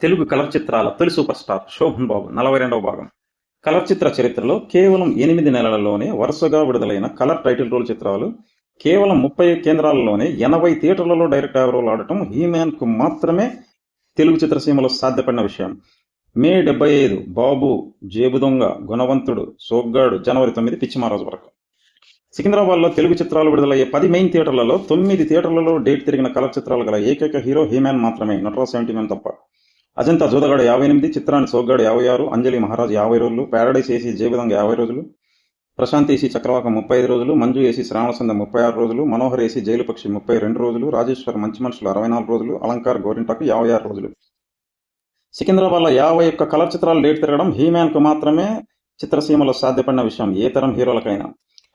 Telugu colour చిత్రాల తొలి super star Shobhan బాబు 42వ భాగం. కలర్ చిత్ర చరిత్రలో కేవలం 8 నెలలలోనే వరుసగా విడుదలైన కలర్ టైటిల్ రోల్ చిత్రాలు కేవలం 30 కేంద్రాలలోనే 80 థియేటర్లలో డైరెక్ట్ రోల్ ఆడటం హీమ్యాన్ కు మాత్రమే తెలుగు చిత్రసీమలో సాధ్యపడిన విషయం. మే 75 బాబు, జేబు దొంగ, గుణవంతుడు, సోగ్గాడు, జనవరి 9 పిచ్చిమారాజు వరకు. సికింద్రాబాద్లో తెలుగు చిత్రాలు విడుదలయ్యే 10 మెయిన్ థియేటర్లలో 9 థియేటర్లలో డేట్ తిరిగిన కలర్ చిత్రాలు గల ఏకైక హీరో హీమ్యాన్ మాత్రమే, నటరాజ్ 79 తప్ప. అజంతా జోదగాడు 58, చిత్రాన్ని సోగ్గాడు 56, అంజలి మహారాజ్ 50 రోజులు, ప్యారడైస్ ఏసీ జేబుదంగ 50 రోజులు, ప్రశాంత్ ఏసీ చక్రవాకం 35 రోజులు, మంజు ఏసీ శ్రావణసంద 36 రోజులు, మనోహర్ ఏసీ జైలు పక్షి 32 రోజులు, రాజేశ్వర్ మంచి మనుషులు 64 రోజులు, అలంకార్ గోరింటాకు 56 రోజులు. సికింద్రాబాద్లో 51 కలర్ చిత్రాలు డేట్ తిరగడం హీమ్యాన్ కు మాత్రమే చిత్రసీమలో సాధ్యపడిన విషయం ఏ తరం హీరోలకైనా.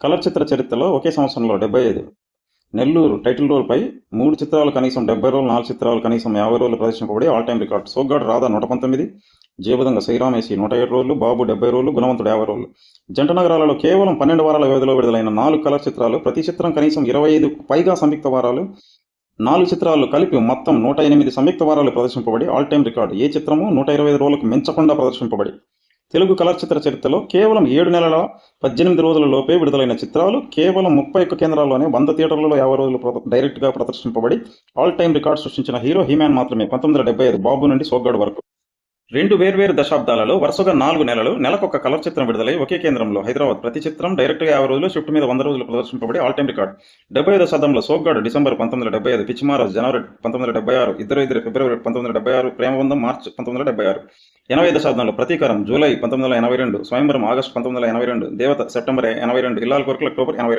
కలర్ చిత్ర చరిత్రలో ఒకే సంవత్సరంలో 75 నెల్లూరు టైటిల్ రోల్ పై 3 చిత్రాలు కనీసం 70 రోజులు, 4 చిత్రాలు కనీసం 50 రోజులు ప్రదర్శింపబడి all time record. Soggadu Radha 119, Jebudonga Sriram AC 107 రోజులు, బాబు 70 రోజులు, గుణవంతుడు 50 రోజులు. జంట నగరాలలో కేవలం 12 వారాల వ్యవధిలో విడుదలైన 4 కలర్ చిత్రాలు, ప్రతి చిత్రం కనీసం 25 పైగా సంయుక్త వారాలు, 4 చిత్రాలు కలిపి మొత్తం 108 సంయుక్త వారాలు ప్రదర్శింపబడి ఆల్ టైమ్ రికార్డు. ఏ చిత్రము 125 రోజులకు మించకుండా ప్రదర్శింపబడి తెలుగు కలర్ చిత్ర చరిత్రలో కేవలం 7 నెలల 18 రోజుల లోపే విడుదలైన చిత్రాలు కేవలం 31 కేంద్రాల్లోనే 100 థియేటర్లలో 50 రోజులు డైరెక్ట్గా ప్రదర్శింపబడి ఆల్ టైమ్ రికార్డు సృష్టించిన హీరో హీమ్యాన్ మాత్రమే. 1975 బాబు నుండి సోగ్గాడు వరకు 2 వేర్వేరు దశాబ్దాలలో వరుసగా 4 నెలలు నెలకొక కలర్ చిత్రం విడుదలై ఒకే కేంద్రంలో హైదరాబాద్. ప్రతి చిత్రం డైరెక్ట్గా 50 రోజులు, షిఫ్ట్ మీద 100 రోజులు ప్రదర్శింపబడి ఆల్ టైమ్ రికార్డ్. 75 దశాబ్దంలో సోగ్గాడు డిసెంబర్ 1975, పిచ్చిమారాజ్ జనవరి 1976, ఇద్దరు ఫిబ్రవరి 1976, ప్రేమబంధం మార్చి 1976. 80 దశాబ్దంలో ప్రతీకారం జూలై 1982, స్వయంవరం ఆగస్టు 1982, దేవత సెప్టెంబర్ 82, ఇల్లాల కోరికలు అక్టోబర్ 82.